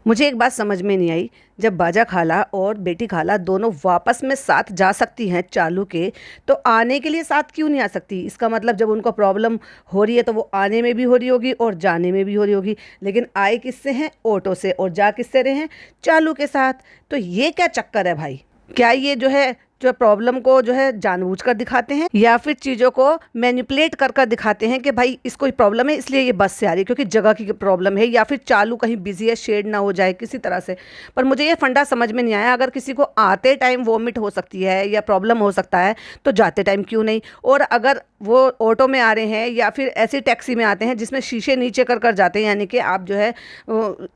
मुझे एक बात समझ में नहीं आई, जब बाजा खाला और बेटी खाला दोनों वापस में साथ जा सकती हैं चालू के, तो आने के लिए साथ क्यों नहीं आ सकती? इसका मतलब जब उनको प्रॉब्लम हो रही है तो वो आने में भी हो रही होगी और जाने में भी हो रही होगी, लेकिन आए किससे हैं? ऑटो से, और जा किससे रहे हैं? चालू के साथ। तो ये क्या चक्कर है भाई? क्या ये जो प्रॉब्लम को जानबूझकर दिखाते हैं, या फिर चीज़ों को मैनिपुलेट कर कर दिखाते हैं कि भाई इसको प्रॉब्लम है इसलिए ये बस से आ रही है क्योंकि जगह की प्रॉब्लम है, या फिर चालू कहीं बिजी है, शेड ना हो जाए किसी तरह से। पर मुझे ये फंडा समझ में नहीं आया, अगर किसी को आते टाइम वॉमिट हो सकती है या प्रॉब्लम हो सकता है तो जाते टाइम क्यों नहीं? और अगर वो ऑटो में आ रहे हैं या फिर ऐसी टैक्सी में आते हैं जिसमें शीशे नीचे कर कर जाते हैं, यानी कि आप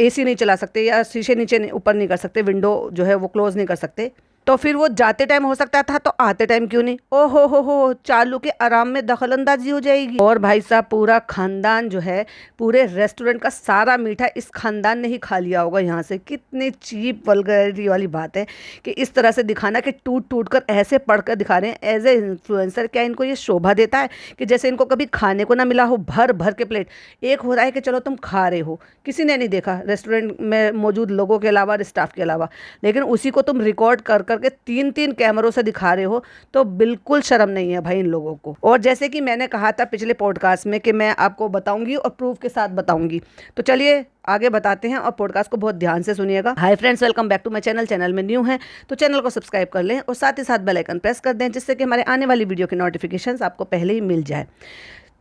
एसी नहीं चला सकते या शीशे नीचे ऊपर नहीं कर सकते, विंडो वो क्लोज नहीं कर सकते, तो फिर वो जाते टाइम हो सकता था तो आते टाइम क्यों नहीं? ओ हो, चालू के आराम में दखलंदाजी हो जाएगी। और भाई साहब पूरा खानदान पूरे रेस्टोरेंट का सारा मीठा इस खानदान ने ही खा लिया होगा यहाँ से। कितनी चीप वल्गैरिटी वाली बात है कि इस तरह से दिखाना कि टूट टूट कर ऐसे पढ़ कर दिखा रहे हैं एज ए इन्फ्लुएंसर। क्या इनको ये शोभा देता है कि जैसे इनको कभी खाने को ना मिला हो भर भर के प्लेट? एक हो रहा है कि चलो तुम खा रहे हो, किसी ने नहीं देखा रेस्टोरेंट में मौजूद लोगों के अलावा, स्टाफ के अलावा, लेकिन उसी को तुम रिकॉर्ड कर करके 3-3 कैमरों से दिखा रहे हो, तो बिल्कुल शर्म नहीं है भाई इन लोगों को। और जैसे कि मैंने कहा था पिछले पॉडकास्ट में कि मैं आपको बताऊंगी और प्रूफ के साथ बताऊंगी, तो चलिए आगे बताते हैं और पॉडकास्ट को बहुत ध्यान से सुनिएगा। Hi friends, welcome back to my channel. Channel में न्यू हैं तो चैनल को सब्सक्राइब कर लें और साथ ही साथ बेल आइकन प्रेस कर दें, जिससे कि हमारे आने वाली वीडियो की नोटिफिकेशंस आपको पहले ही मिल जाए।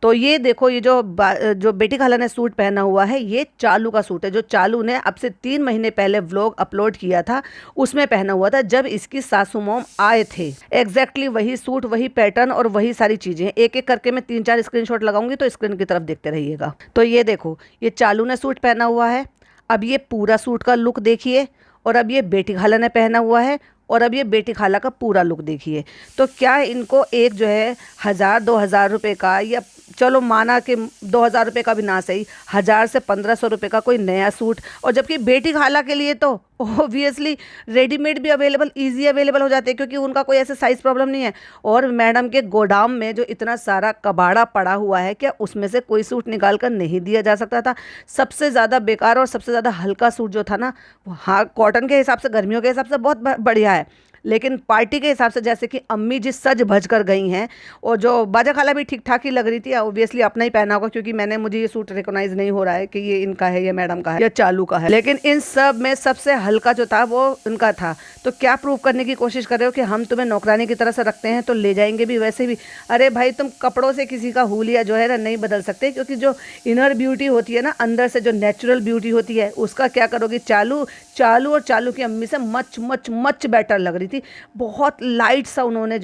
तो ये देखो, ये जो बेटी खाला ने सूट पहना हुआ है, ये चालू का सूट है, जो चालू ने अब से 3 महीने पहले व्लॉग अपलोड किया था उसमें पहना हुआ था जब इसकी सासू मॉम आए थे। एग्जैक्टली वही सूट, वही पैटर्न और वही सारी चीजें। एक एक करके मैं 3-4 स्क्रीनशॉट लगाऊंगी तो स्क्रीन की तरफ देखते रहिएगा। तो ये देखो, ये चालू ने सूट पहना हुआ है। अब ये पूरा सूट का लुक देखिए, और अब ये बेटी खाला ने पहना हुआ है, और अब ये बेटी खाला का पूरा लुक देखिए। तो क्या इनको एक 1000-2000 रुपये का, या चलो माना कि 2000 रुपये का भी ना सही, 1000 से 1500 रुपये का कोई नया सूट, और जबकि बेटी खाला के लिए तो ऑब्वियसली रेडीमेड भी अवेलेबल, इजी अवेलेबल हो जाते हैं क्योंकि उनका कोई ऐसे साइज़ प्रॉब्लम नहीं है। और मैडम के गोदाम में जो इतना सारा कबाड़ा पड़ा हुआ है, क्या उसमें से कोई सूट निकाल कर नहीं दिया जा सकता था? सबसे ज़्यादा बेकार और सबसे ज़्यादा हल्का सूट जो था ना, हाँ कॉटन के हिसाब से, गर्मियों के हिसाब से बहुत बढ़िया है, लेकिन पार्टी के हिसाब से जैसे कि अम्मी जिस सज भज कर गई हैं, और जो बाजा खाला भी ठीक ठाक ही लग रही थी, ऑब्वियसली अपना ही पहना होगा क्योंकि मुझे ये सूट रिकॉग्नाइज नहीं हो रहा है कि ये इनका है, ये मैडम का है या चालू का है, लेकिन इन सब में सबसे हल्का जो था वो इनका था। तो क्या प्रूव करने की कोशिश कर रहे हो कि हम तुम्हें नौकरानी की तरह से रखते हैं तो ले जाएंगे भी वैसे भी? अरे भाई, तुम कपड़ों से किसी का हुलिया ना नहीं बदल सकते, क्योंकि जो इनर ब्यूटी होती है ना, अंदर से जो नेचुरल ब्यूटी होती है, उसका क्या करोगी? चालू और चालू की अम्मी से मच मच मच बेटर लग रही थी। बहुत लाइट सा उन्होंने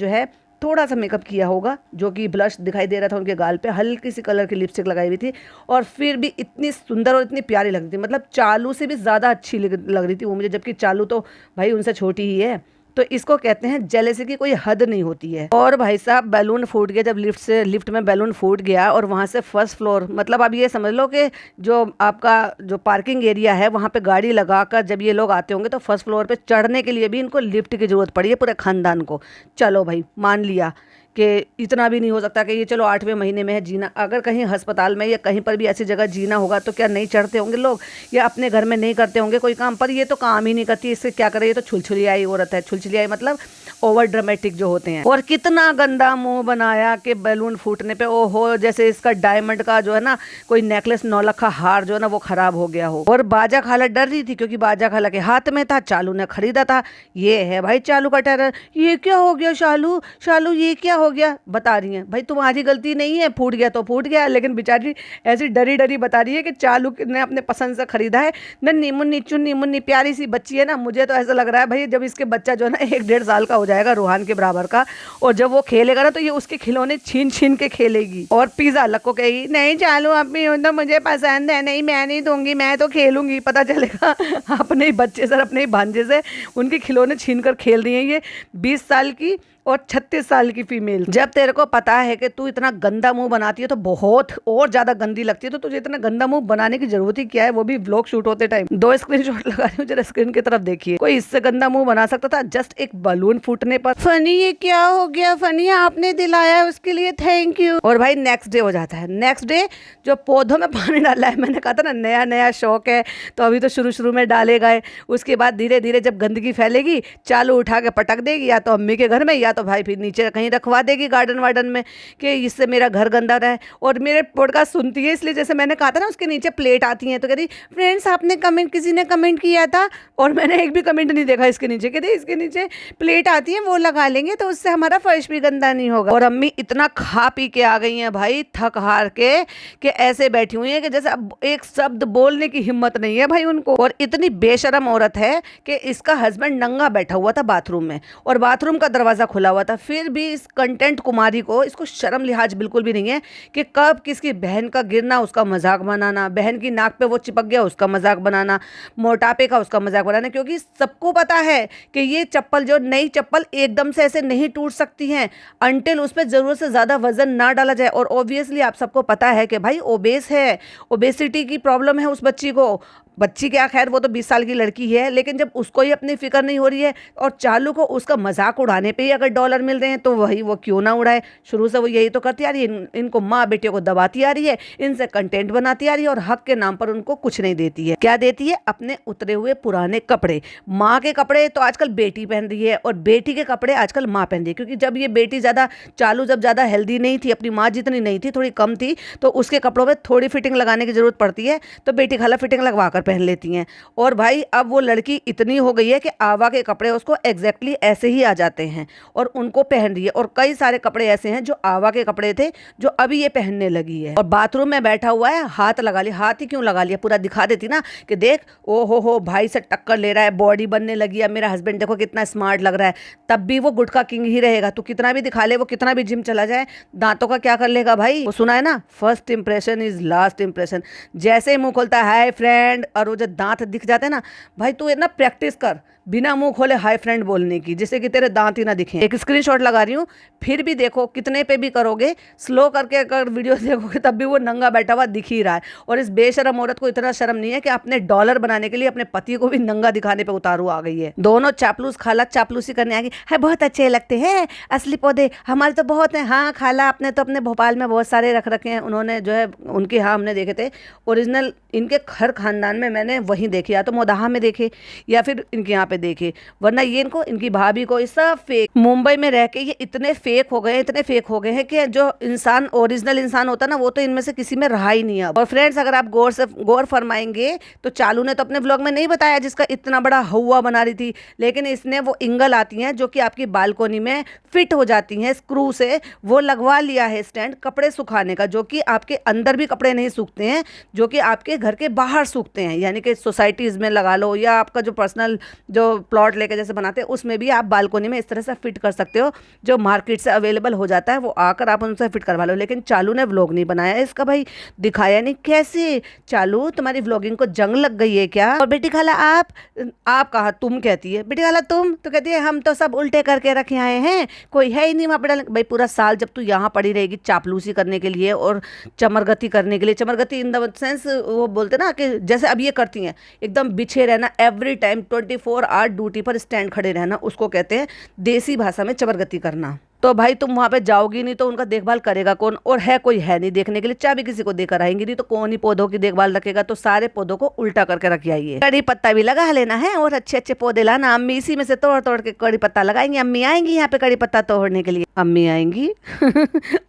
थोड़ा सा मेकअप किया होगा, जो कि ब्लश दिखाई दे रहा था उनके गाल पे, हल्की सी कलर की लिपस्टिक लगाई हुई थी, और फिर भी इतनी सुंदर और इतनी प्यारी लग रही थी। मतलब चालू से भी ज़्यादा अच्छी लग रही थी वो मुझे, जबकि चालू तो भाई उनसे छोटी ही है। तो इसको कहते हैं जेलेसी की कोई हद नहीं होती है। और भाई साहब बैलून फूट गया, जब लिफ्ट में बैलून फूट गया और वहाँ से फर्स्ट फ्लोर, मतलब अब ये समझ लो कि जो आपका जो पार्किंग एरिया है वहाँ पे गाड़ी लगाकर जब ये लोग आते होंगे तो फर्स्ट फ्लोर पे चढ़ने के लिए भी इनको लिफ्ट की ज़रूरत पड़ी है पूरे खानदान को। चलो भाई मान लिया कि इतना भी नहीं हो सकता कि ये चलो 8वें महीने में है जीना, अगर कहीं अस्पताल में या कहीं पर भी ऐसी जगह जीना होगा तो क्या नहीं चढ़ते होंगे लोग, या अपने घर में नहीं करते होंगे कोई काम? पर ये तो काम ही नहीं करती, इससे क्या करे, ये तो छुलछुलियाई औरत है। छुलछुलियाई मतलब ओवर ड्रामेटिक जो होते हैं। और कितना गंदा मुंह बनाया कि बैलून फूटने पे ओहो, जैसे इसका डायमंड का कोई नेकलेस, नौलखा हार ना वो खराब हो गया हो। और बाजा खाला डर रही थी क्योंकि बाजा खाला के हाथ में था, चालू ने खरीदा था। ये है भाई चालू का टेरर। ये क्या हो गया शालू, ये क्या हो गया? बता रही है भाई तुम्हारी गलती नहीं है, फूट गया तो फूट गया, लेकिन बेचारी ऐसी डरी डरी बता रही है कि चालू ने अपने पसंद से खरीदा है। नन्ही मुन्नी चुन्नी मुन्नी प्यारी सी बच्ची है ना, मुझे तो ऐसा लग रहा है भाई जब इसके बच्चा 1-1.5 साल का हो जाएगा, रोहान के बराबर का, और जब वो खेलेगा ना तो ये उसके खिलौने छीन छीन के खेलेगी। और पिज़्ज़ा अलग को कहेगी नहीं चालू अपनी तो मुझे पसंद है, नहीं मैं नहीं दूंगी, मैं तो खेलूंगी। पता चलेगा अपने ही बच्चे से, अपने ही भांजे से उनके खिलौने छीन कर खेल रही है ये 20 साल की और 36 साल की फीमेल। जब तेरे को पता है कि तू इतना गंदा मुंह बनाती है तो बहुत और ज्यादा गंदी लगती है, तो तुझे इतना गंदा मुंह बनाने की जरूरत ही क्या है, वो भी व्लॉग शूट होते टाइम। 2 स्क्रीनशॉट लगा रही हूँ, जरा स्क्रीन की तरफ देखिए। कोई इससे गंदा मुंह बना सकता था जस्ट एक बलून फूटने पर। फनी ये क्या हो गया, फनी आपने दिलाया उसके लिए थैंक यू। और भाई नेक्स्ट डे हो जाता है। नेक्स्ट डे जो पौधों में पानी डाला है, मैंने कहा था ना नया नया शौक है, तो अभी तो शुरू शुरू में डाले गए, उसके बाद धीरे धीरे जब गंदगी फैलेगी चालू उठा के पटक देगी, या तो अम्मी के घर में या तो भाई फिर नीचे कहीं रखवा देगी गार्डन वार्डन में, कि इससे मेरा घर गंदा रहे। और मेरे पॉडकास्ट सुनती है, इसलिए जैसे मैंने कहा था ना उसके नीचे प्लेट आती है, तो कह रही फ्रेंड्स आपने कमेंट, किसी ने कमेंट किया था और मैंने एक भी कमेंट नहीं देखा इसके नीचे, कहते इसके नीचे प्लेट आती है वो लगा लेंगे तो उससे हमारा फर्श भी गंदा नहीं होगा। और अम्मी इतना खा पी के आ गई हैं भाई, थक हार के, कि ऐसे बैठी हुई है कि जैसे अब एक शब्द बोलने की हिम्मत नहीं है भाई उनको। और इतनी बेशरम औरत है कि इसका हस्बैंड नंगा बैठा हुआ था बाथरूम में और बाथरूम का दरवाजा खुला हुआ था, फिर भी इस कंटेंट कुमारी को, इसको शर्म लिहाज बिल्कुल भी नहीं है कि कब किसकी बहन का गिरना उसका मजाक बनाना, बहन की नाक पे वो चिपक गया उसका मजाक बनाना, मोटापे का उसका मजाक बनाना। क्योंकि सबको पता है कि ये चप्पल, जो नई चप्पल एकदम से ऐसे नहीं टूट सकती हैं अंटिल उस पर जरूरत से ज़्यादा वजन ना डाला जाए। और ऑब्वियसली आप सबको पता है कि भाई ओबेस है, ओबेसिटी की प्रॉब्लम है उस बच्ची को। बच्ची क्या, खैर वो तो 20 साल की लड़की है, लेकिन जब उसको ही अपनी फिक्र नहीं हो रही है और चालू को उसका मजाक उड़ाने पे ही अगर डॉलर मिल रहे हैं तो वही वो क्यों ना उड़ाए। शुरू से वो यही तो करती आ रही है, इनको माँ बेटियों को दबाती आ रही है, इनसे कंटेंट बनाती आ रही है और हक के नाम पर उनको कुछ नहीं देती है। क्या देती है? अपने उतरे हुए पुराने कपड़े। माँ के कपड़े तो आजकल बेटी पहन रही है और बेटी के कपड़े आजकल माँ पहन रही है। क्योंकि जब ये बेटी ज़्यादा, चालू जब ज़्यादा हेल्दी नहीं थी, अपनी माँ जितनी नहीं थी, थोड़ी कम थी, तो उसके कपड़ों में थोड़ी फिटिंग लगाने की जरूरत पड़ती है, तो बेटी खाला फिटिंग लगवा कर पहन लेती हैं। और भाई अब वो लड़की इतनी हो गई है कि आवा के कपड़े उसको एग्जैक्टली ऐसे ही आ जाते हैं और उनको पहन रही है। और कई सारे कपड़े ऐसे हैं जो आवा के कपड़े थे जो अभी ये पहनने लगी है। और बाथरूम में बैठा हुआ है, हाथ लगा लिया। हाथ ही क्यों लगा लिया, पूरा दिखा देती ना कि देख ओ हो भाई से टक्कर ले रहा है, बॉडी बनने लगी है, मेरा हस्बैंड देखो कितना स्मार्ट लग रहा है। तब भी वो गुटखा किंग ही रहेगा। तो कितना भी दिखा ले, वो कितना भी जिम चला जाए, दांतों का क्या कर लेगा भाई। वो सुना है ना, first impression is last impression. जैसे ही मुंह खोलता है हाय फ्रेंड, और वो जो दांत दिख जाते हैं ना, भाई तू ना प्रैक्टिस कर बिना मुंह खोले हाय फ्रेंड बोलने की, जिससे कि तेरे दांत ही ना दिखें। एक स्क्रीनशॉट लगा रही हूँ, फिर भी देखो कितने पे भी करोगे, स्लो करके अगर वीडियो देखोगे तब भी वो नंगा बैठा हुआ दिख ही रहा है। और इस बेशरम औरत को इतना शर्म नहीं है कि अपने डॉलर बनाने के लिए अपने पति को भी नंगा दिखाने पे उतारू आ गई है। दोनों चापलूस खाला चापलूसी करने आ गई है। बहुत अच्छे लगते हैं असली पौधे, हमारे तो बहुत हैं। हाँ खाला, आपने तो अपने भोपाल में बहुत सारे रख रखे हैं। उन्होंने जो है उनके, हाँ हमने देखे थे ओरिजिनल, इनके हर खानदान में मैंने वहीं देखे, या तो मोदाहा में देखे या फिर इनके यहाँ पे देखे, वरना ये इनको, इनकी भाभी को, ये सब फेक। मुंबई में रह के ये इतने फेक हो गए, इतने फेक हो गए हैं कि जो इंसान ओरिजिनल इंसान होता ना, वो तो इनमें से किसी में रहा ही नहीं अब। और फ्रेंड्स अगर आप गौर फरमाएंगे तो चालू ने तो अपने ब्लॉग में नहीं बताया जिसका इतना बड़ा हवा बना रही थी, लेकिन इसने वो इंगल आती हैं जो कि आपकी बालकोनी में फिट हो जाती हैं स्क्रू से, वो लगवा लिया है स्टैंड कपड़े सुखाने का, जो कि आपके अंदर भी कपड़े नहीं सूखते हैं, जो कि आपके घर के बाहर सूखते हैं। यानी कि सोसाइटीज़ में लगा लो, या आपका जो पर्सनल जो प्लॉट लेके जैसे बनाते हैं उसमें भी आप बालकोनी में इस तरह से फिट कर सकते हो, जो मार्केट से अवेलेबल हो जाता है, वो आकर आप उनसे फिट करवा लो। लेकिन चालू ने व्लॉग नहीं बनाया इसका भाई, दिखाया नहीं। कैसे चालू, तुम्हारी व्लॉगिंग को जंग लग गई है क्या? और बेटी खाला आप कहा, तुम कहती है बेटी खाला, तुम तो कहती है हम तो सब उल्टे करके रखे आए हैं, कोई है ही नहीं वहाँ पे डालने। भाई पूरा साल जब तू यहाँ पड़ी रहेगी चापलूसी करने के लिए और चमरगती करने के लिए, चमरगती इन द सेंस वो बोलते ना कि जैसे अब ये करती हैं एकदम बिछे रहना, एवरी टाइम 24 आवर ड्यूटी पर स्टैंड खड़े रहना, उसको कहते हैं देसी भाषा में चमरगती करना। तो भाई तुम वहाँ पे जाओगी नहीं तो उनका देखभाल करेगा कौन? और है कोई है नहीं देखने के लिए, चाबी किसी को देकर आएंगी नहीं तो कौन ही पौधों की देखभाल रखेगा। तो सारे पौधों को उल्टा करके रख आइए। कड़ी पत्ता भी लगा लेना है और अच्छे अच्छे पौधे लाना, अम्मी इसी में से तोड़ तोड़ के कड़ी पत्ता लगाएंगी। अम्मी आएंगी यहाँ पे कड़ी पत्ता तोड़ने के लिए, अम्मी आएंगी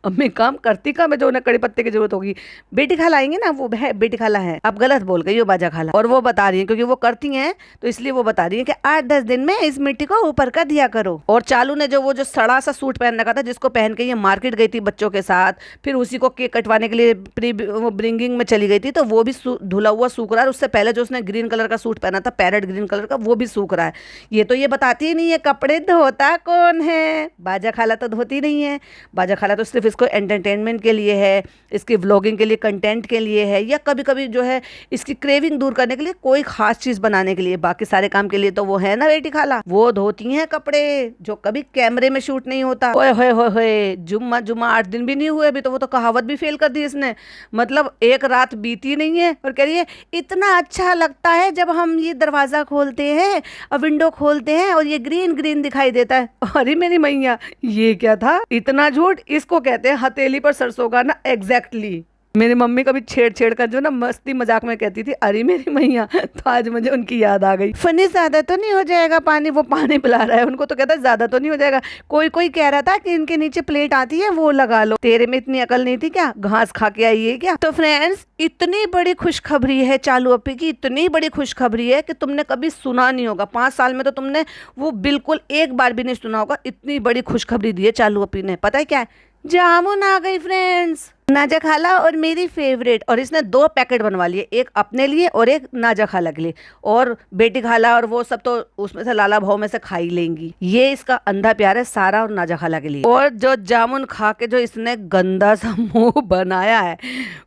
अम्मी काम करती काम है जो उन्हें कड़ी पत्ते की जरूरत होगी। बेटी खाला आएंगी ना, वो है बेटी खाला है, अब गलत बोल गई हो बाजा खाला। और वो बता रही है क्योंकि वो करती हैं तो इसलिए वो बता रही है कि 8-10 दिन में इस मिट्टी को ऊपर कर दिया करो। और चालू ने जो वो जो सड़ा सा सूट पहन रखा था जिसको पहन के ये मार्केट गई थी बच्चों के साथ, फिर उसी को केक कटवाने के लिए प्री वो ब्रिंगिंग में चली गई थी, तो वो भी धुला हुआ सूख रहा है। उससे पहले जो उसने ग्रीन कलर का सूट पहना था, पैरेट ग्रीन कलर का, वो भी सूख रहा है। ये तो ये बताती ही नहीं है कपड़े धोता कौन है। बाजा खाला तो धोती नहीं है। बाजा खाला तो सिर्फ इसको एंटरटेनमेंट के लिए है, इसकी व्लॉगिंग के लिए, कंटेंट के लिए है, या कभी कभी जो है इसकी क्रेविंग दूर करने के लिए, कोई खास चीज बनाने के लिए। बाकी सारे काम के लिए तो वो है ना बेटी खाला, वो धोती हैं कपड़े जो कभी कैमरे में शूट नहीं होता। ओए होए होए होए, जुम्मा जुम्मा 8 दिन भी नहीं हुए अभी तो वो तो कहावत भी फेल कर दी इसने। मतलब एक रात बीती नहीं है और कह रही है इतना अच्छा लगता है जब हम ये दरवाजा खोलते हैं और विंडो खोलते हैं और ये ग्रीन ग्रीन दिखाई देता है। अरे मेरी मैया, ये क्या था? इतना झूठ, इसको कहते हैं हथेली पर सरसों का ना। एग्जैक्टली मेरी मम्मी कभी छेड़ छेड़ कर जो ना मस्ती मजाक में कहती थी अरे मेरी मैया, तो आज मुझे उनकी याद आ गई। फनी ज्यादा तो नहीं हो जाएगा पानी? वो पानी पिला रहा है उनको तो कहता है ज्यादा तो नहीं हो जाएगा। कोई कोई कह रहा था कि इनके नीचे प्लेट आती है वो लगा लो। तेरे में इतनी अकल नहीं थी क्या? घास खा के आई है क्या? तो फ्रेंड्स, इतनी बड़ी खुशखबरी है चालू अपी की, इतनी बड़ी खुशखबरी है कि तुमने कभी सुना नहीं होगा। 5 साल में तो तुमने वो बिल्कुल एक बार भी नहीं सुना होगा। इतनी बड़ी खुशखबरी दी है चालू अपी ने। पता है क्या है? जामुन आ गई फ्रेंड्स, नाजा खाला और मेरी फेवरेट। और इसने 2 पैकेट बनवा लिए, एक अपने लिए और एक नाजा खाला के लिए। और बेटी खाला और वो सब तो उसमें से लाला भाव में से खा ही लेंगी। ये इसका अंधा प्यार है सारा और नाजा खाला के लिए। और जो जामुन खा के जो इसने गंदा सा मुंह बनाया है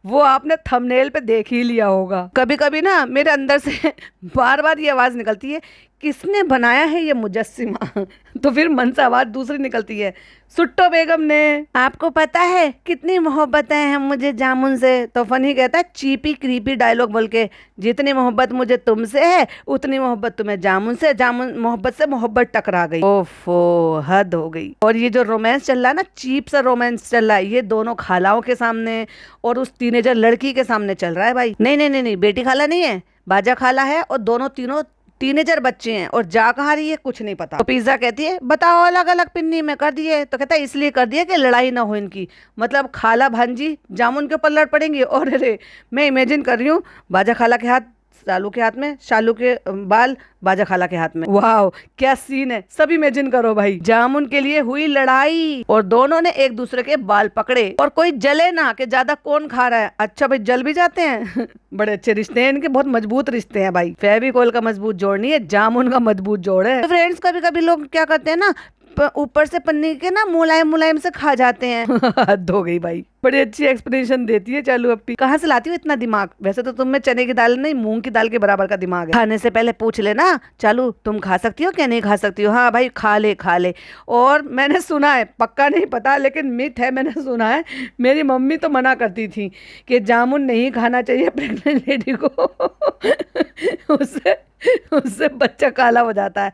वो आपने थंबनेल पे देख ही लिया होगा। कभी कभी ना मेरे अंदर से बार बार ये आवाज निकलती है, किसने बनाया है ये मुजस्सिमा? तो फिर मन से आवाज दूसरी निकलती है, सुट्टो बेगम ने। आपको पता है कितनी मोहब्बत है मुझे जामुन से? तो फनी कहता है चीपी क्रीपी डायलॉग बोल के, जितनी मोहब्बत मुझे तुमसे है उतनी मोहब्बत तुम्हें जामुन से। जामुन मोहब्बत से मोहब्बत टकरा गई। ओफो, हद हो गई। और ये जो रोमांस चल रहा है ना, चीप सा रोमांस चल रहा है, ये दोनों खालाओं के सामने और उस टीनेजर लड़की के सामने चल रहा है भाई। नहीं नहीं नहीं नहीं, बेटी खाला नहीं है, बाजा खाला है और दोनों तीनों टीनेजर बच्चे हैं। और जा कहाँ रही है कुछ नहीं पता। तो पिज्जा कहती है बताओ अलग अलग पिन्नी में कर दिए। तो कहता है इसलिए कर दिया कि लड़ाई ना हो इनकी। मतलब खाला भांजी जामुन के ऊपर लड़ पड़ेंगी। और अरे मैं इमेजिन कर रही हूँ बाजा खाला के हाथ शालू के हाथ में, शालू के बाल बाजा खाला के हाथ में। वाह क्या सीन है, सब इमेजिन करो भाई। जामुन के लिए हुई लड़ाई और दोनों ने एक दूसरे के बाल पकड़े। और कोई जले ना कि ज्यादा कौन खा रहा है। अच्छा भाई, जल भी जाते हैं। बड़े अच्छे रिश्ते हैं इनके, बहुत मजबूत रिश्ते हैं भाई। फेविकोल का मजबूत जोड़ नहीं है, जामुन का मजबूत जोड़ है। तो फ्रेंड्स, कभी कभी लोग क्या करते हैं ना, ऊपर से पन्नी के ना मुलायम मुलायम से खा जाते हैं। हद हो गई भाई, बड़ी अच्छी एक्सप्लेनेशन देती है चालू अपी। कहाँ से लाती हो इतना दिमाग? वैसे तो तुम में चने की दाल नहीं, मूंग की दाल के बराबर का दिमाग है। खाने से पहले पूछ लेना चालू, तुम खा सकती हो क्या नहीं खा सकती हो? हाँ भाई, खा ले खा ले। और मैंने सुना है, पक्का नहीं पता लेकिन मिथ है, मैंने सुना है, मेरी मम्मी तो मना करती थी कि जामुन नहीं खाना चाहिए प्रेग्नेंट लेडी को। उससे बच्चा काला हो जाता है,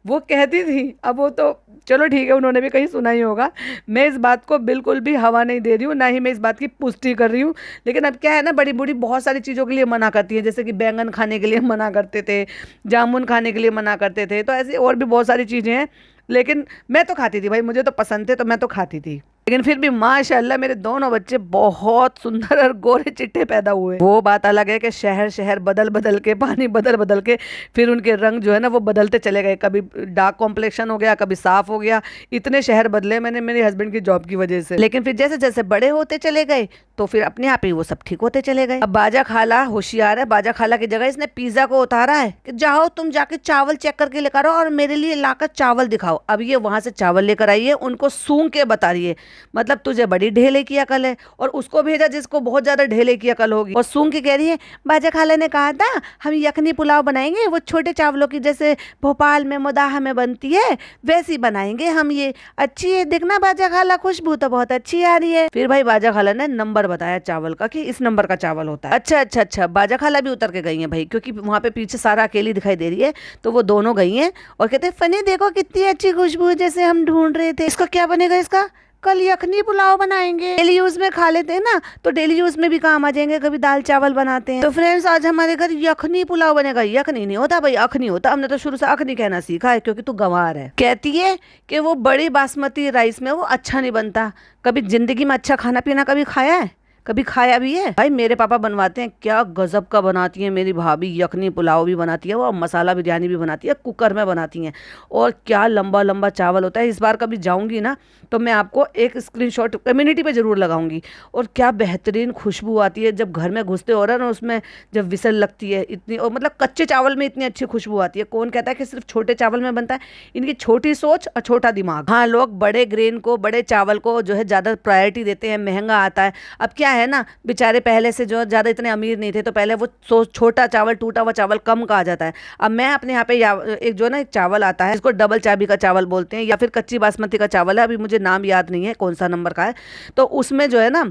वो कहती थी। अब वो तो चलो ठीक है, उन्होंने भी कहीं सुना ही होगा। मैं इस बात को बिल्कुल भी हवा नहीं दे रही हूँ, ना ही मैं इस बात की पुष्टि कर रही हूँ। लेकिन अब क्या है ना, बड़ी बूढ़ी बहुत सारी चीज़ों के लिए मना करती है, जैसे कि बैंगन खाने के लिए मना करते थे, जामुन खाने के लिए मना करते थे, तो ऐसी और भी बहुत सारी चीज़ें हैं। लेकिन मैं तो खाती थी भाई, मुझे तो पसंद थे तो मैं तो खाती थी। लेकिन फिर भी माशाल्लाह मेरे दोनों बच्चे बहुत सुंदर और गोरे चिट्टे पैदा हुए। वो बात अलग है कि शहर शहर बदल बदल के, पानी बदल बदल के फिर उनके रंग जो है ना वो बदलते चले गए। कभी डार्क कॉम्प्लेक्शन हो गया, कभी साफ हो गया। इतने शहर बदले मैंने मेरे हस्बैंड की जॉब की वजह से। लेकिन फिर जैसे जैसे बड़े होते चले गए तो फिर अपने आप ही वो सब ठीक होते चले गए। अब बाजा खाला होशियार है, बाजा खाला की जगह इसने पिज्जा को उतारा है कि जाओ तुम जाके चावल चेक करके लेकर आओ और मेरे लिए लाकर चावल दिखाओ। अब ये वहां से चावल लेकर आई है, उनको सूंघ के बता रही है, मतलब तुझे बड़ी ढेले की अकल है। और उसको भेजा जिसको बहुत ज्यादा ढेले की अकल होगी, और सूंघ के कह रही है बाजा खाला ने कहा था हम यखनी पुलाव बनाएंगे, वो छोटे चावलों की जैसे भोपाल में मुदाह में बनती है वैसी बनाएंगे हम। ये अच्छी है, देखना बाजा खाला, खुशबू तो बहुत अच्छी आ रही है। फिर भाई बाजा खाला ने नंबर बताया चावल का कि इस नंबर का चावल होता है। अच्छा अच्छा अच्छा, बाजा खाला भी उतर के गई है भाई, क्योंकि वहां पे पीछे सारा अकेली दिखाई दे रही है, तो वो दोनों गई हैं और कहते हैं फनी देखो कितनी अच्छी खुशबू जैसे हम ढूंढ रहे थे। इसका क्या बनेगा? इसका कल यखनी पुलाव बनाएंगे, डेली यूज में खा लेते हैं ना, तो डेली यूज में भी काम आ जाएंगे। कभी दाल चावल बनाते हैं। तो फ्रेंड्स, आज हमारे घर यखनी पुलाव बनेगा। यखनी नहीं होता भाई, अखनी होता। हमने तो शुरू से अखनी कहना सीखा है, क्योंकि तू गंवार है। कहती है कि वो बड़ी बासमती राइस में वो अच्छा नहीं बनता। कभी जिंदगी में अच्छा खाना पीना कभी खाया है? कभी खाया भी है? भाई मेरे पापा बनवाते हैं, क्या गजब का बनाती है मेरी भाभी। यखनी पुलाव भी बनाती है वो, और मसाला बिरयानी भी बनाती है, कुकर में बनाती हैं। और क्या लंबा लंबा चावल होता है। इस बार कभी जाऊंगी ना तो मैं आपको एक स्क्रीनशॉट कम्युनिटी पे जरूर लगाऊंगी। और क्या बेहतरीन खुशबू आती है जब घर में घुसते हो रहा ना, उसमें जब विसल लगती है इतनी, और मतलब कच्चे चावल में इतनी अच्छी खुशबू आती है। कौन कहता है कि सिर्फ छोटे चावल में बनता है? इनकी छोटी सोच और छोटा दिमाग। हाँ, लोग बड़े ग्रेन को, बड़े चावल को जो है ज्यादा प्रायोरिटी देते हैं, महंगा आता है। अब क्या है ना, बेचारे पहले से जो ज्यादा इतने अमीर नहीं थे, तो पहले वो छोटा चावल, टूटा हुआ चावल कम कहा जाता है। अब मैं अपने यहाँ पे एक जो ना एक चावल आता है, इसको डबल चाबी का चावल बोलते हैं, या फिर कच्ची बासमती का चावल है, अभी मुझे नाम याद नहीं है कौन सा नंबर का है। तो उसमें जो है ना,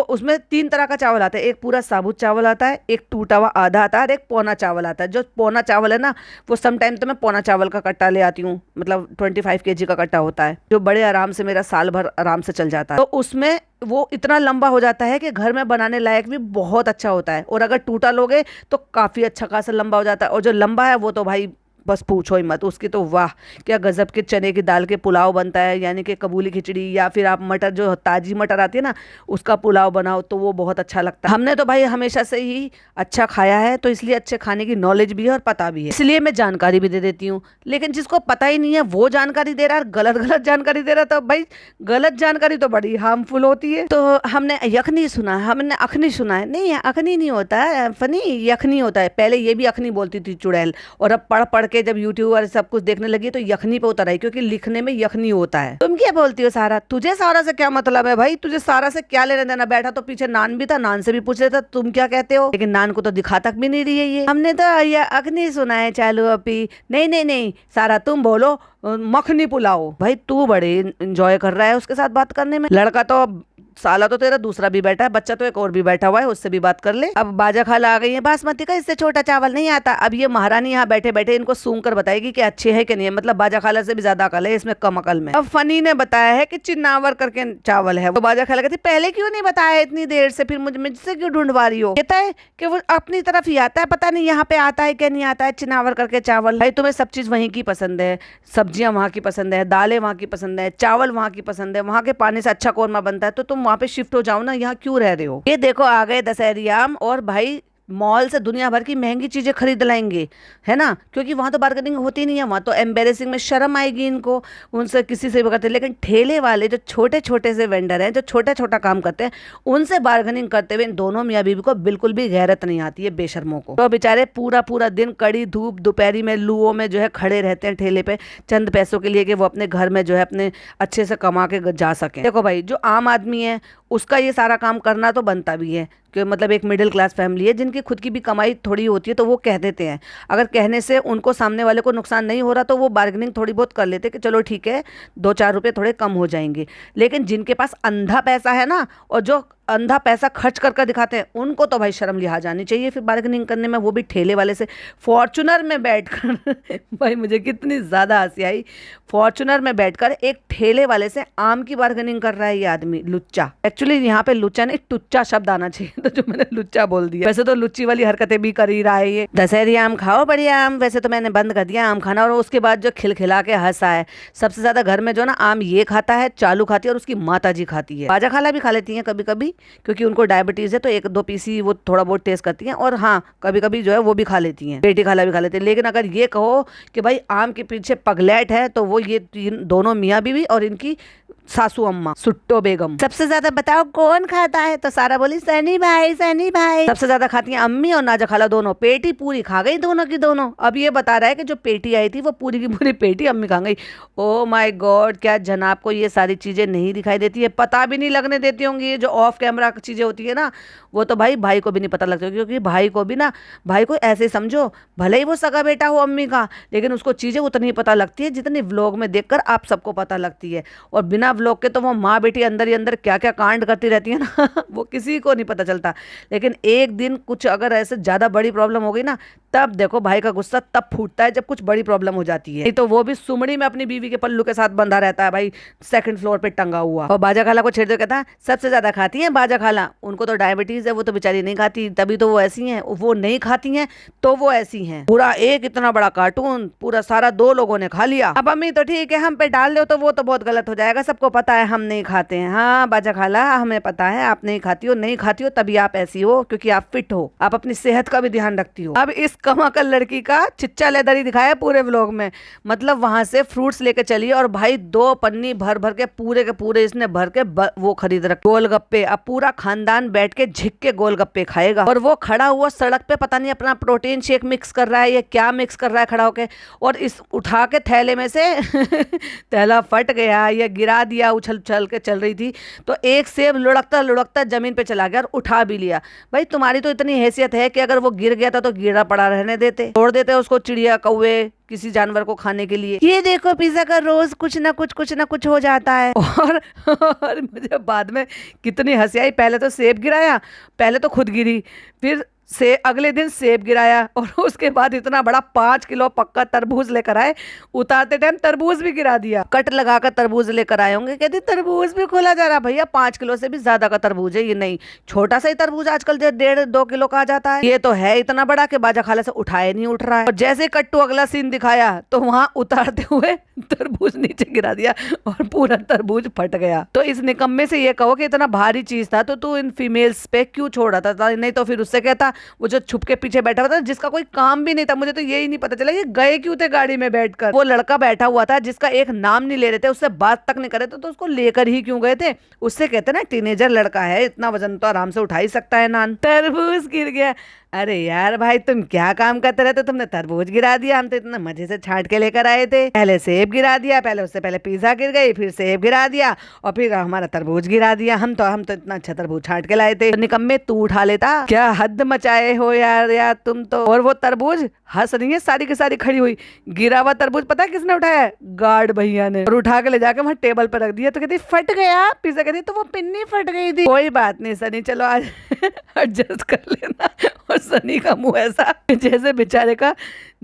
उसमें 3 तरह का चावल आता है। एक पूरा साबुत चावल आता है, एक टूटा हुआ आधा आता है, और एक पौना चावल आता है। जो पौना चावल है ना, वो समटाइम तो मैं पौना चावल का कट्टा ले आती हूँ, मतलब 25 kg का कट्टा होता है, जो बड़े आराम से मेरा साल भर आराम से चल जाता है। तो उसमें वो इतना लंबा हो जाता है कि घर में बनाने लायक भी बहुत अच्छा होता है। और अगर टूटा लोगे तो काफी अच्छा खासा लंबा हो जाता है। और जो लंबा है वो तो भाई बस पूछो ही मत, उसकी तो वाह क्या गजब के चने की दाल के पुलाव बनता है, यानी कि कबूली खिचड़ी, या फिर आप मटर, जो ताजी मटर आती है ना, उसका पुलाव बनाओ तो वो बहुत अच्छा लगता है। हमने तो भाई हमेशा से ही अच्छा खाया है, तो इसलिए अच्छे खाने की नॉलेज भी है और पता भी है, इसलिए मैं जानकारी भी दे देती हूँ। लेकिन जिसको पता ही नहीं है वो जानकारी दे रहा है, गलत गलत जानकारी दे रहा है, तो भाई गलत जानकारी तो बड़ी हार्मफुल होती है। तो हमने यखनी सुना है, हमने अखनी सुना है, नहीं अखनी नहीं होता है फनी, यखनी होता है। पहले ये भी अखनी बोलती थी चुड़ैल, और अब पढ़ पढ़ के जब यूट्यूब और सब कुछ देखने लगी तो यखनी पे उतर आई, क्योंकि लिखने में यखनी होता है। तुम क्या बोलती हो सारा? तुझे सारा से क्या मतलब है भाई? तुझे सारा से क्या लेना देना? बैठा तो पीछे नान भी था, नान से भी पूछ रहा था तुम क्या कहते हो, लेकिन नान को तो दिखा तक भी नहीं रही है ये। हमने तो ये अखनी सुना है चालू अपी। नहीं नहीं नहीं सारा, तुम बोलो मखनी पुलाव। भाई तू बड़े इंजॉय कर रहा है उसके साथ बात करने में। लड़का तो साला तो तेरा दूसरा भी बैठा है, बच्चा तो एक और भी बैठा हुआ है, उससे भी बात कर ले। अब बाजा खाला आ गई है बासमती का, इससे छोटा चावल नहीं आता। अब ये महारानी यहाँ बैठे बैठे इनको सूंघ कर बताएगी कि अच्छे है कि नहीं है। मतलब बाजा खाला से भी ज्यादा अकल है इसमें, कम अकल में। अब फनी ने बताया है कि चिन्नावर करके चावल है। वो बाजा खाला कहती पहले क्यों नहीं बताया इतनी देर से, फिर मुझसे क्यों ढूंढवा रही हो? कहता है कि वो अपनी तरफ ही आता है, पता नहीं यहाँ पे आता है क्या नहीं आता है चिन्नावर करके चावल। भाई तुम्हें सब चीज वहीं की पसंद है, सब्जियां वहाँ की पसंद है, दालें वहाँ की पसंद है, चावल वहाँ की पसंद है, वहाँ के पानी से अच्छा कौरमा बनता है, तो तुम वहाँ पे शिफ्ट हो जाओ ना, यहाँ क्यों रह रहे हो? ये देखो आ गए दशहरी आम, और भाई मॉल से दुनिया भर की महंगी चीजें खरीद लाएंगे, है ना, क्योंकि वहां तो बार्गेनिंग होती नहीं है, वहां तो एम्बेरेसिंग में शर्म आएगी इनको, उनसे किसी से भी करते। लेकिन ठेले वाले जो छोटे छोटे से वेंडर हैं, जो छोटा छोटा काम करते हैं, उनसे बार्गेनिंग करते हुए इन दोनों मियाँ बीवी को बिल्कुल भी गैरत नहीं आती है, बेशर्मों को। तो बेचारे पूरा पूरा दिन कड़ी धूप दोपहरी में लुओं में जो है खड़े रहते हैं ठेले पे, चंद पैसों के लिए, कि वो अपने घर में जो है अपने अच्छे से कमा के जा सकें। देखो भाई, जो आम आदमी है उसका ये सारा काम करना तो बनता भी है, कि मतलब एक मिडिल क्लास फैमिली है जिनकी खुद की भी कमाई थोड़ी होती है, तो वो कह देते हैं। अगर कहने से उनको सामने वाले को नुकसान नहीं हो रहा तो वो बार्गेनिंग थोड़ी बहुत कर लेते कि चलो ठीक है 2-4 रुपए थोड़े कम हो जाएंगे। लेकिन जिनके पास अंधा पैसा है ना, और जो अंधा पैसा खर्च कर दिखाते हैं, उनको तो भाई शर्म लिहाज आनी चाहिए फिर बार्गेनिंग करने में, वो भी ठेले वाले से फॉर्चुनर में बैठकर भाई मुझे कितनी ज्यादा हंसी आई। फॉर्चुनर में बैठकर एक ठेले वाले से आम की बार्गेनिंग कर रहा है ये आदमी, लुच्चा। एक्चुअली यहाँ पे लुच्चा नहीं, टुच्चा शब्द आना चाहिए, तो जो मैंने लुच्चा बोल दिया। वैसे तो लुच्ची वाली हरकतें भी कर ही रहा है ये। दशहरी आम खाओ बढ़िया आम, वैसे तो मैंने बंद कर दिया आम खाना। और उसके बाद जो खिलखिला के हंसा है, सबसे ज्यादा घर में जो ना आम ये खाता है, चालू खाती है, और उसकी माता जी खाती है। बाजा खाला भी खा लेती है कभी कभी, क्योंकि उनको डायबिटीज है, तो 1-2 पीस ही वो थोड़ा बहुत टेस्ट करती हैं। और हाँ, कभी कभी जो है वो भी खा लेती हैं, बेटी खाला भी खा लेती है। लेकिन अगर ये कहो कि भाई आम के पीछे पगलेट है, तो वो ये दोनों मियाँ बीवी और इनकी सासू अम्मा सुट्टो बेगम। सबसे ज्यादा बताओ कौन खाता है? तो सारा बोली सनी भाई, सनी भाई। सबसे ज्यादा खाती हैं अम्मी और नाजा खाला दोनों। पेटी पूरी खा गई दोनों की दोनों। अब ये बता रहा है कि जो पेटी आई थी वो पूरी की पूरी पेटी अम्मी खा गई। ओ माय गॉड, क्या जनाब को ये सारी चीजें नहीं दिखाई देती है? पता भी नहीं लगने देती होंगी। ये जो ऑफ कैमरा चीजें होती है ना, वो तो भाई को भी नहीं पता लगता, क्योंकि भाई को भी ना, भाई को ऐसे समझो, भले ही वो सगा बेटा हो अम्मी का, लेकिन उसको चीजें उतनी पता लगती है जितनी व्लॉग में देखकर आप सबको पता लगती है। और बिना व्लॉग के तो वो माँ बेटी अंदर ही अंदर क्या क्या कांड करती रहती है ना वो किसी को नहीं पता चलता। लेकिन एक दिन कुछ अगर ऐसे ज्यादा बड़ी प्रॉब्लम हो गई ना, तब देखो भाई का गुस्सा तब फूटता है जब कुछ बड़ी प्रॉब्लम हो जाती है, नहीं तो वो भी सुमड़ी में अपनी बीवी के पल्लू के साथ बंधा रहता है भाई, सेकंड फ्लोर पे टंगा हुआ। और बाजा खाला को छेड़ दे, कहता है सबसे ज्यादा खाती है बाजा खाला, उनको तो डायबिटीज है, वो तो बेचारी नहीं खाती, तभी तो वो ऐसी हैं, वो नहीं खाती हैं तो वो ऐसी हैं। पूरा एक इतना बड़ा कार्टून पूरा सारा 2 लोगों ने खा लिया। अब अम्मी तो ठीक है, हम पे डाल दो तो वो तो बहुत गलत हो जाएगा, सबको पता है हम नहीं खाते हैं। हाँ बाजा खाला, हमें पता है आप नहीं खाती हो, नहीं खाती हो तभी आप ऐसी हो, क्योंकि आप फिट हो, आप अपनी सेहत का भी ध्यान रखती हो। अब इस कमाकल लड़की का चिच्चा लेदर ही दिखाया पूरे व्लॉग में, मतलब वहां से फ्रूट्स लेके चली और भाई 2 पन्नी भर भर के पूरे इसने भर के वो खरीद रखे गोलगप्पे। अब पूरा खानदान बैठ के झिक के गोलगप्पे खाएगा, और वो खड़ा हुआ सड़क पे पता नहीं अपना प्रोटीन शेक मिक्स कर रहा है या क्या मिक्स कर रहा है खड़ा होके, और इस उठा के थैले में से थैला फट गया या गिरा दिया, उछल उछल के चल रही थी तो एक सेब लुढ़कता लुढ़कता जमीन पे चला गया और उठा भी लिया। भाई तुम्हारी तो इतनी हैसियत है कि अगर वो गिर गया था तो गिरा पड़ा रहने देते, छोड़ देते उसको चिड़िया कौवे किसी जानवर को खाने के लिए। ये देखो पिज्जा का रोज कुछ ना कुछ हो जाता है। और मुझे बाद में कितनी हंसी आई, पहले तो सेब गिराया, पहले तो खुद गिरी, फिर से अगले दिन सेब गिराया, और उसके बाद इतना बड़ा 5 किलो पक्का तरबूज लेकर आए, उतारते टाइम तरबूज भी गिरा दिया। कट लगाकर तरबूज लेकर आए होंगे, कहते तरबूज भी खोला जा रहा। भैया 5 किलो से भी ज्यादा का तरबूज है ये, नहीं छोटा सा ही तरबूज आजकल 1.5-2 किलो का आ जाता है, ये तो है इतना बड़ा कि बाजा खाला से उठाए नहीं उठ रहा है। और जैसे कट्टू अगला सीन दिखाया तो वहां उतारते हुए तरबूज नीचे गिरा दिया और पूरा तरबूज फट गया। तो इस निकम्मे से ये कहो कि इतना भारी चीज था तो तू इन फीमेल्स पे क्यों छोड़ रहा था, नहीं तो फिर उससे कहता वो जो छुप के पीछे बैठा हुआ था जिसका कोई काम भी नहीं था, मुझे तो यही नहीं पता चला ये गए क्यों थे गाड़ी में बैठकर। वो लड़का बैठा हुआ था जिसका एक नाम नहीं ले रहे थे, उससे बात तक नहीं कर रहे थे, तो उसको लेकर ही क्यों गए थे। उससे कहते ना टीनेजर लड़का है, इतना वजन तो आराम से उठा ही सकता है। नान तरबूज गिर गया। अरे यार भाई तुम क्या काम करते रहते, तुमने तरबूज गिरा दिया, हम तो इतना मजे से छांट के लेकर आए थे। पहले सेब गिरा दिया, पहले उससे पहले पिज्जा गिर गई, फिर सेब गिरा दिया और फिर हमारा तरबूज गिरा दिया। हम तो इतना अच्छा तरबूज छांट के लाए थे, तो निकम्मे तू उठा लेता। क्या हद मचाए हो यार तुम तो। और वो तरबूज हंस रही है सारी की सारी खड़ी हुई, गिरा हुआ तरबूज पता है किसने उठाया, गार्ड भैया ने, और उठा के ले जाके वहां टेबल पर रख दिया। तो कहती फट गया पिज्जा, कहती तो वो पिन्नी फट गई थी। कोई बात नहीं सनी, चलो आज एडजस्ट कर लेना। और सनी का मुंह ऐसा जैसे बेचारे का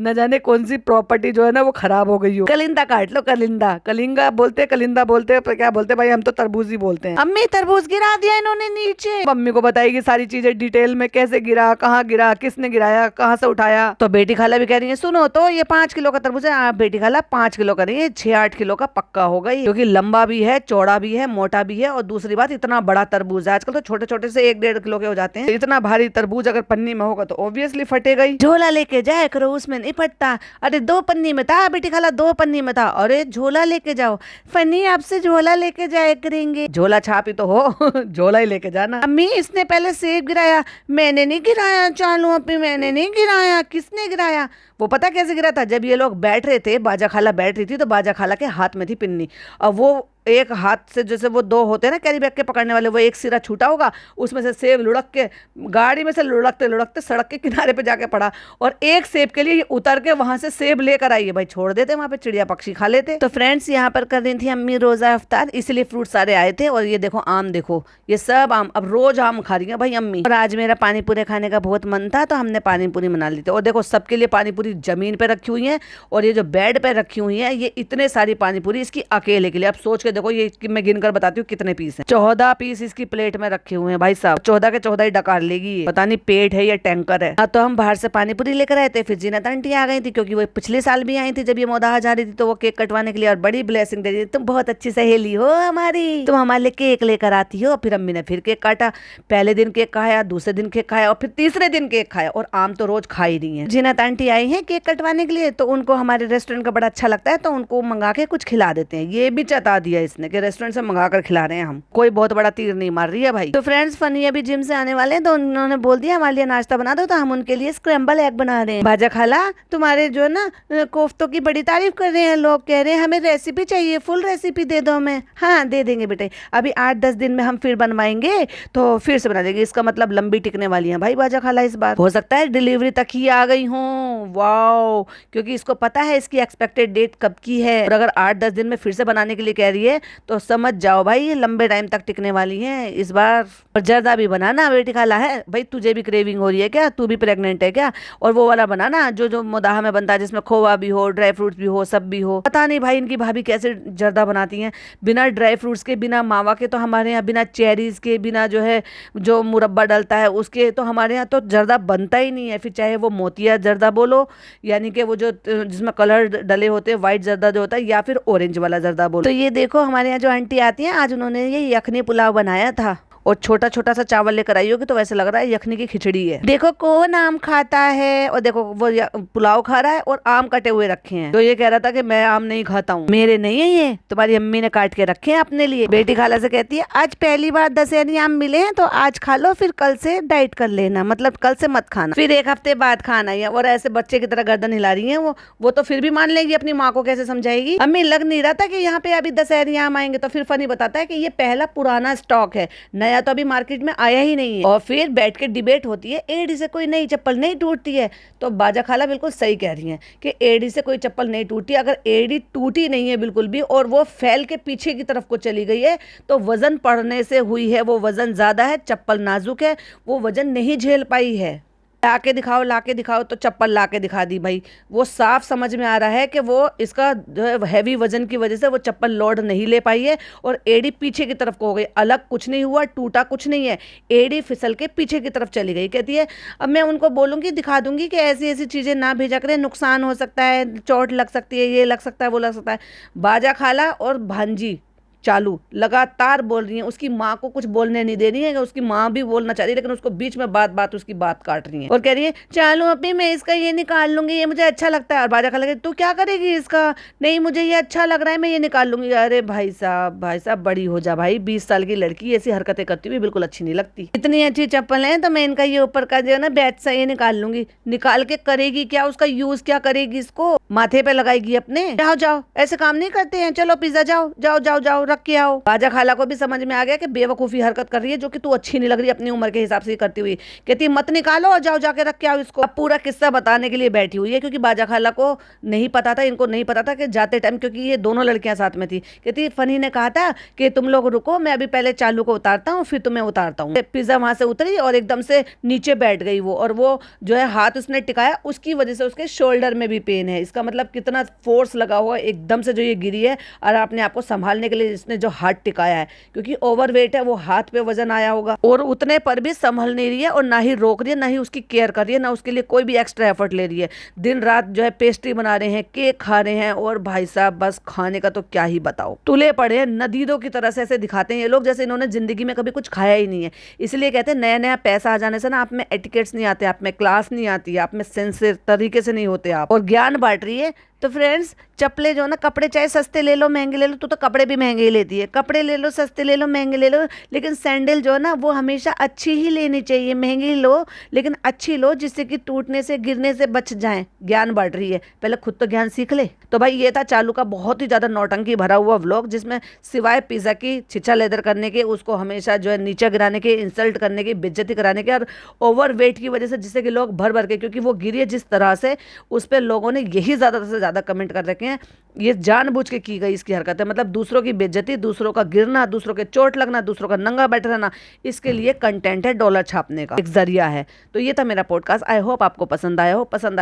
न जाने कौन सी प्रॉपर्टी जो है ना वो खराब हो गई हो। कलिंदा काट लो, कलिंदा, कलिंगा बोलते, कलिंदा बोलते, पर क्या बोलते भाई, हम तो तरबूज ही बोलते हैं। अम्मी तरबूज गिरा दिया इन्होंने नीचे। मम्मी को बताएगी सारी चीजें डिटेल में, कैसे गिरा, कहाँ गिरा, किसने गिराया, कहाँ से उठाया। तो बेटी खाला भी कह रही है सुनो तो ये 5 किलो का तरबूज है। आप बेटी खाला 5 किलो का नहीं है, 6-8 किलो का पक्का हो गई, क्योंकि लंबा भी है, चौड़ा भी है, मोटा भी है, और दूसरी बात इतना बड़ा तरबूज है। आजकल तो छोटे छोटे से 1-1.5 किलो के हो जाते हैं। इतना भारी तरबूज अगर पन्नी में होगा तो ऑब्वियसली फटेगा ही। झोला लेके जाए करो, उसमें नहीं फटता। अरे 2 पन्नी में था बेटी खाला, 2 पन्नी में था। अरे झोला लेके जाओ, फनी आपसे झोला लेके जाए करेंगे। झोला छापी तो हो झोला ही लेके जाना। अम्मी इसने पहले सेब गिराया, मैंने नहीं गिराया, चालू अपनी मैंने नहीं गिराया, किसने गिराया। वो पता कैसे गिरा था, जब ये लोग बैठ रहे थे, बाजा खाला बैठ रही थी, तो बाजा खाला के हाथ में थी पिन्नी, और वो एक हाथ से जैसे वो 2 होते हैं ना कैरी बैग के पकड़ने वाले, वो एक सिरा छूटा होगा, उसमें से सेब लुढ़क के गाड़ी में से लुढ़कते लुढ़कते सड़क के किनारे पे जाके पड़ा, और एक सेब के लिए ये उतर के वहां से सेब लेकर आई है। भाई छोड़ देते वहां पे, चिड़िया पक्षी खा लेते। तो फ्रेंड्स यहाँ पर कर रही थी अम्मी रोजा इफ्तार, इसलिए फ्रूट सारे आए थे। और ये देखो आम, देखो ये सब आम, अब रोज आम खा रही है भाई अम्मी। और आज मेरा पानी पूरी खाने का बहुत मन था तो हमने पानी पूरी बना ली थी। और देखो सबके लिए पानी पूरी जमीन पे रखी हुई है, और ये जो बेड पे रखी हुई है, ये इतने सारी पानी पूरी इसकी अकेले के लिए। अब सोच के देखो, ये मैं गिनकर बताती हूँ कितने पीस हैं। 14 पीस इसकी प्लेट में रखे हुए हैं भाई साहब, 14 के 14 ही डकार लेगी, पता नहीं पेट है या टैंकर है। तो हम बाहर से पानी पूरी लेकर आए थे, फिर जीनत आंटी आ गई थी, क्योंकि वो पिछले साल भी आई थी जब ये मोदाहा जा रही थी, तो वो केक कटवाने के लिए, और बड़ी ब्लेसिंग दे रही थी, तुम बहुत अच्छी सहेली हो हमारी, तुम हमारे लिए केक लेकर आती हो। फिर अम्मी ने फिर केक काटा, पहले दिन केक खाया, दूसरे दिन केक खाया, और फिर तीसरे दिन केक खाया, और आम तो रोज खा ही रही है। जीनत आंटी आई है केक कटवाने के लिए, तो उनको हमारे रेस्टोरेंट का बड़ा अच्छा लगता है, तो उनको मंगा के कुछ खिला देते हैं। ये भी चता दिया इसने कि रेस्टोरेंट से मंगा कर खिला रहे हैं हम, कोई बहुत बड़ा तीर नहीं मार रही है भाई। तो फ्रेंड्स फनी अभी जिम से आने वाले हैं, तो उन्होंने बोल दिया हमारे लिए नाश्ता बना दो, तो हम उनके लिए स्क्रैम्बल एग बना रहे हैं। बाजा खाला तुम्हारे जो है ना कोफ्तों की बड़ी तारीफ कर रहे हैं लोग, कह रहे हैं हमें रेसिपी चाहिए, फुल रेसिपी दे दो हमें। हाँ दे देंगे बेटे, अभी 8-10 दिन में हम फिर बनवाएंगे, तो फिर से बना देंगे। इसका मतलब लंबी टिकने वाली है भाई बाजा खाला इस बार, हो सकता है डिलीवरी तक ही आ गई हूँ। वाओ, क्योंकि इसको पता है इसकी एक्सपेक्टेड डेट कब की है, और अगर 8-10 दिन में फिर से बनाने के लिए कह रही है है तो समझ जाओ भाई ये लंबे टाइम तक टिकने वाली है इस बार। और जर्दा भी बनाना बेटी खाला है भाई, तुझे भी क्रेविंग हो रही है क्या, तू भी प्रेग्नेंट है क्या? और वो वाला बनाना जो जो मुदाह में बनता है, जिसमें खोवा भी हो, ड्राई फ्रूट्स भी हो, सब भी हो। पता नहीं भाई इनकी भाभी कैसे जर्दा बनाती हैं बिना ड्राई फ्रूट्स के, बिना मावा के। तो हमारे यहाँ बिना चेरीज के, बिना जो है जो मुरब्बा डलता है उसके, तो हमारे यहाँ तो जर्दा बनता ही नहीं है। फिर चाहे वो मोतिया जर्दा बोलो, यानी कि वो जो जिसमें कलर डले होते हैं, व्हाइट जर्दा जो होता है, या फिर ऑरेंज वाला जर्दा बोलो। तो ये देखो हमारे यहाँ जो आंटी आती हैं, आज उन्होंने ये यखनी पुलाव बनाया था और छोटा छोटा सा चावल लेकर आई होगी, तो वैसे लग रहा है यखनी की खिचड़ी है। देखो कौन आम खाता है, और देखो वो पुलाव खा रहा है और आम कटे हुए रखे हैं। तो ये कह रहा था कि मैं आम नहीं खाता हूँ, मेरे नहीं है ये, तुम्हारी अम्मी ने काट के रखे हैं अपने लिए। बेटी खाला से कहती है आज पहली बार दशहरी आम मिले हैं तो आज खा लो, फिर कल से डाइट कर लेना, मतलब कल से मत खाना, फिर एक हफ्ते बाद खाना है। और ऐसे बच्चे की तरह गर्दन हिला रही है वो तो फिर भी मान लेगी, अपनी माँ को कैसे समझाएगी। अम्मी लग नहीं रहा था कि यहाँ पे अभी दशहरी आम आएंगे। तो फिर फनी बताता है कि ये पहला पुराना स्टॉक है, नया तो अभी मार्केट में आया ही नहीं है। और फिर बैठ के डिबेट होती है एड़ी से कोई नई चप्पल नहीं टूटती है। तो बाजा खाला बिल्कुल सही कह रही हैं कि एड़ी से कोई चप्पल नहीं टूटती। अगर एड़ी टूटी नहीं है बिल्कुल भी और वो फैल के पीछे की तरफ को चली गई है तो वजन पड़ने से हुई है, वो वजन ज्यादा है, चप्पल नाजुक है, वो वजन नहीं झेल पाई है। ला के दिखाओ तो चप्पल ला के दिखा दी भाई। वो साफ समझ में आ रहा है कि वो इसका जो है हैवी वजन की वजह से वो चप्पल लोड नहीं ले पाई है और एड़ी पीछे की तरफ को हो गई। अलग कुछ नहीं हुआ, टूटा कुछ नहीं है, एड़ी फिसल के पीछे की तरफ चली गई। कहती है अब मैं उनको बोलूँगी, दिखा दूंगी कि ऐसी ऐसी चीज़ें ना भेजा करें, नुकसान हो सकता है, चोट लग सकती है, ये लग सकता है, वो लग सकता है। बाजा खाला और भांजी चालू लगातार बोल रही है, उसकी माँ को कुछ बोलने नहीं दे रही है। उसकी माँ भी बोलना चाह रही है लेकिन उसको बीच में बात उसकी बात काट रही है और कह रही है चालू अपनी मैं इसका ये निकाल लूंगी, ये मुझे अच्छा लगता है। और बाजा खाला तू क्या करेगी इसका? नहीं मुझे ये अच्छा लग रहा है, मैं ये निकाल लूंगी। अरे भाई साहब बड़ी हो जा भाई, 20 साल की लड़की ऐसी हरकतें करती हुई बिल्कुल अच्छी नहीं लगती। इतनी अच्छी चप्पल है तो मैं इनका ये ऊपर का जो है ना बैच सा ये निकाल लूंगी। निकाल के करेगी क्या? उसका यूज क्या करेगी? इसको माथे पे लगाएगी अपने? जाओ ऐसे काम नहीं करते हैं, चलो पिज्जा जाओ रख के आओ। बाजा खाला को भी समझ में आ गया कि बेवकूफी हरकत कर रही है जो कि तू अच्छी नहीं लग रही अपनी उम्र के हिसाब से करती हुई। कहती मत निकालो और जाओ जाके रख के आओ इसको। अब पूरा किस्सा बताने के लिए बैठी हुई है क्योंकि बाजा खाला को नहीं पता था, इनको नहीं पता था कि जाते टाइम, क्योंकि ये दोनों लड़कियां साथ में थी। कहती फनी ने कहा था कि तुम लोग रुको, मैं अभी पहले चालू को उतारता हूँ फिर तुम्हें उतारता हूँ। पिज्जा वहां से उतरी और एकदम से नीचे बैठ गई वो, और वो जो है हाथ उसने टिकाया, उसकी वजह से उसके शोल्डर में भी पेन है। इसका मतलब कितना फोर्स लगा हुआ एकदम से जो ये गिरी है, और अपने आप को संभालने के लिए इसने जो हाथ टिकाया है, क्योंकि ओवरवेट है, वो हाथ पे वजन आया होगा और उतने पर भी संभल नहीं रही है और ना ही रोक रही है, ना ही उसकी केयर कर रही है, ना उसके लिए कोई भी एक्स्ट्रा एफर्ट ले रही है। दिन रात जो है पेस्ट्री बना रहे हैं, केक खा रहे हैं, और भाई साहब बस खाने का तो क्या ही बताओ, तुले पड़े हैं नदीदों की तरह से। ऐसे दिखाते हैं ये लोग जैसे इन्होंने जिंदगी में कभी कुछ खाया ही नहीं है। इसलिए कहते हैं नया नया पैसा आ जाने से ना आप में एटिकेट्स नहीं आते, आप में क्लास नहीं आती, आप में सेंसिटिव तरीके से नहीं होते आप, और ज्ञान बांट रही है। तो फ्रेंड्स चप्पलें जो ना, कपड़े चाहे सस्ते ले लो महंगे ले लो, तो कपड़े भी महंगे ही लेती है। कपड़े ले लो सस्ते ले लो महंगे ले लो, लेकिन सैंडल जो है ना वो हमेशा अच्छी ही लेनी चाहिए। महंगी लो लेकिन अच्छी लो, जिससे कि टूटने से गिरने से बच जाएं। ज्ञान बांट रही है, पहले खुद तो ज्ञान सीख ले। तो भाई ये था चालू का बहुत ही ज़्यादा नौटंकी भरा हुआ व्लॉग, जिसमें सिवाय पिज़्ज़ा की छिछा लेदर करने के, उसको हमेशा जो है नीचे गिराने के, इंसल्ट करने की, बेइज्जती कराने के, और ओवर वेट की वजह से जिससे कि लोग भर भर के, क्योंकि वो गिरी है जिस तरह से, उस पर लोगों ने यही ज़्यादा से ज़्यादा कमेंट कर रखे हैं ये जानबूझ के की गई इसकी हरकत है। मतलब दूसरों की बेइज्जती, दूसरों का गिरना, दूसरों के चोट लगना, दूसरों का नंगा बैठ रहना, इसके लिए कंटेंट है, डॉलर छापने का एक जरिया है। तो ये था मेरा पॉडकास्ट। आई होप आपको पसंद आया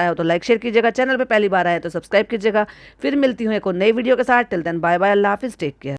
हो तो लाइक शेयर कीजिएगा, चैनल पे पहली बार आए तो सब्सक्राइब कीजिएगा। फिर मिलती हूँ एक और नई वीडियो के साथ। टिल देन बाय बाय, अल्लाह हाफिज, टेक केयर।